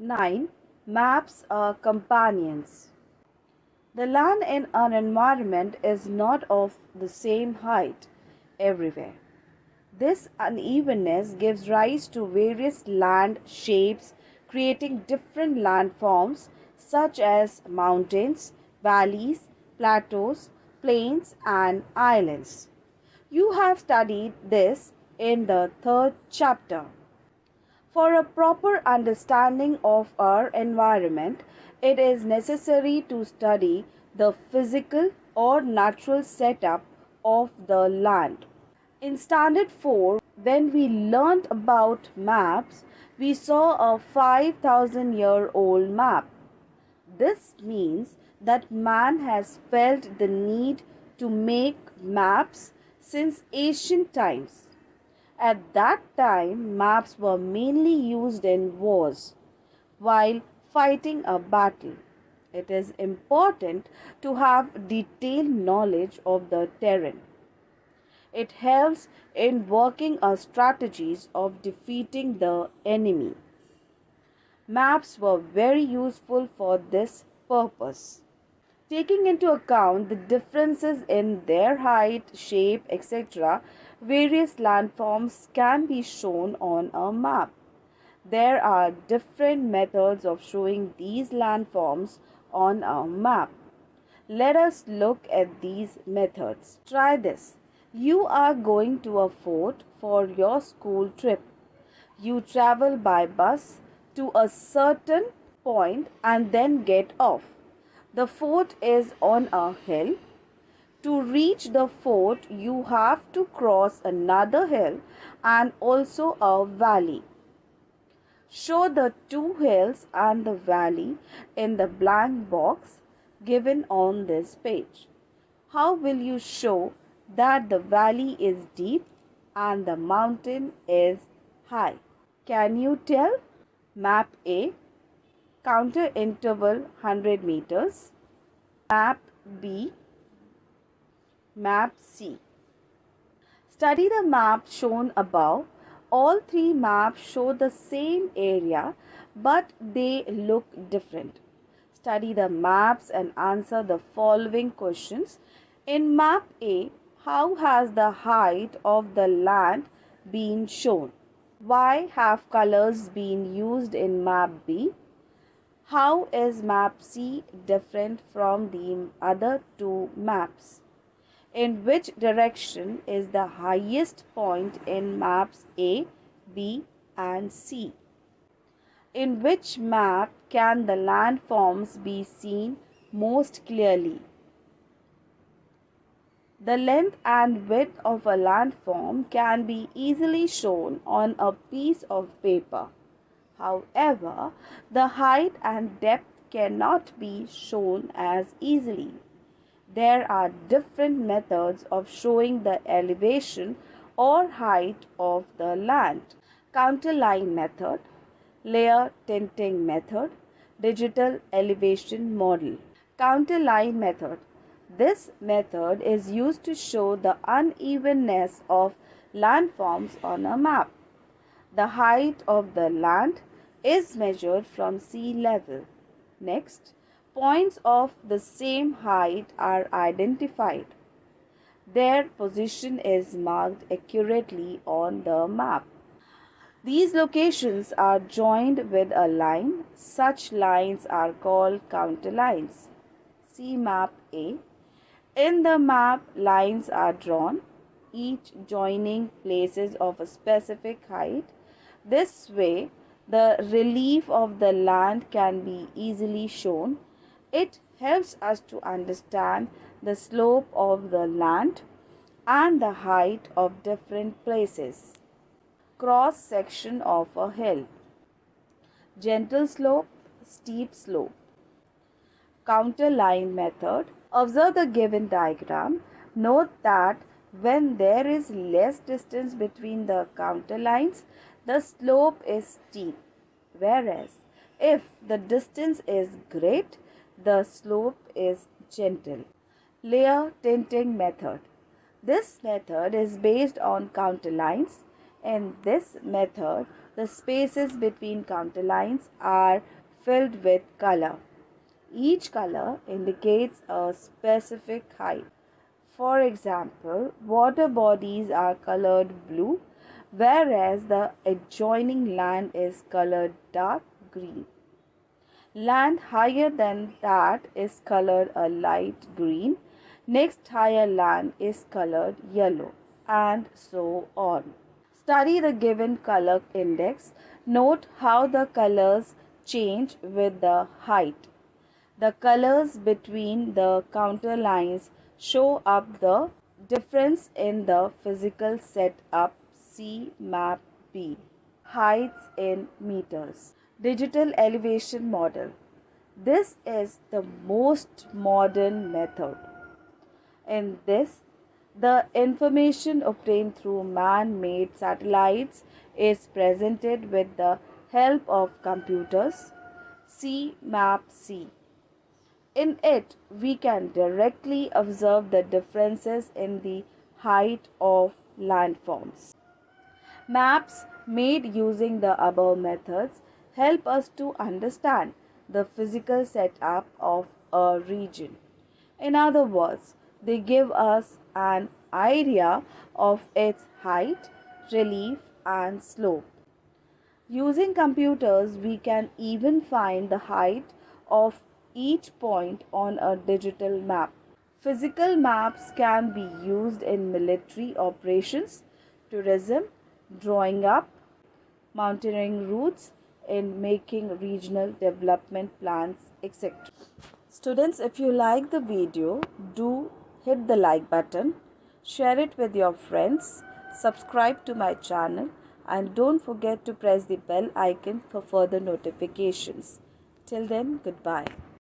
9. Maps are companions. The land in an environment is not of the same height everywhere. This unevenness gives rise to various land shapes, creating different landforms such as mountains, valleys, plateaus, plains, and islands. You have studied this in the third chapter. For a proper understanding of our environment, it is necessary to study the physical or natural setup of the land. In Standard 4, when we learnt about maps, we saw a 5,000-year-old map. This means that man has felt the need to make maps since ancient times. At that time, maps were mainly used in wars while fighting a battle. It is important to have detailed knowledge of the terrain. It helps in working our strategies of defeating the enemy. Maps were very useful for this purpose. Taking into account the differences in their height, shape, etc., various landforms can be shown on a map. There are different methods of showing these landforms on a map. Let us look at these methods. Try this. You are going to a fort for your school trip. You travel by bus to a certain point and then get off. The fort is on a hill. To reach the fort, you have to cross another hill and also a valley. Show the two hills and the valley in the blank box given on this page. How will you show that the valley is deep and the mountain is high? Can you tell? Map A, counter interval 100 meters. Map B, Map C. Study the map shown above. All three maps show the same area, but they look different. Study the maps and answer the following questions. In Map A, how has the height of the land been shown? Why have colors been used in Map B? How is Map C different from the other two maps? In which direction is the highest point in maps A, B, and C? In which map can the landforms be seen most clearly? The length and width of a landform can be easily shown on a piece of paper. However, the height and depth cannot be shown as easily. There are different methods of showing the elevation or height of the land. Counterline method, layer tinting method, digital elevation model. Counterline method. This method is used to show the unevenness of landforms on a map. The height of the land is measured from sea level. Next, points of the same height are identified. Their position is marked accurately on the map. These locations are joined with a line. Such lines are called counterlines. See map A. In the map, lines are drawn, each joining places of a specific height. This way, the relief of the land can be easily shown. It helps us to understand the slope of the land and the height of different places. Cross section of a hill. Gentle slope, steep slope. Counterline method. Observe the given diagram. Note that when there is less distance between the counterlines, the slope is steep, whereas if the distance is great, the slope is gentle. Layer tinting method. This method is based on counterlines. In this method, the spaces between counterlines are filled with color. Each color indicates a specific height. For example, water bodies are colored blue, whereas the adjoining land is colored dark green. Land higher than that is colored a light green. Next higher land is colored yellow, and so on. Study the given color index. Note how the colors change with the height. The colors between the counter lines show up the difference in the physical setup. See map B. Heights in meters. Digital elevation model. This is the most modern method. In this, the information obtained through man-made satellites is presented with the help of computers. See map C. In it, we can directly observe the differences in the height of landforms. Maps made using the above methods help us to understand the physical setup of a region. In other words, they give us an idea of its height, relief, and slope. Using computers, we can even find the height of each point on a digital map. Physical maps can be used in military operations, tourism, drawing up, mountaineering routes, in making regional development plans, etc. Students, if you like the video, do hit the like button, share it with your friends, subscribe to my channel, and don't forget to press the bell icon for further notifications. Till then, goodbye.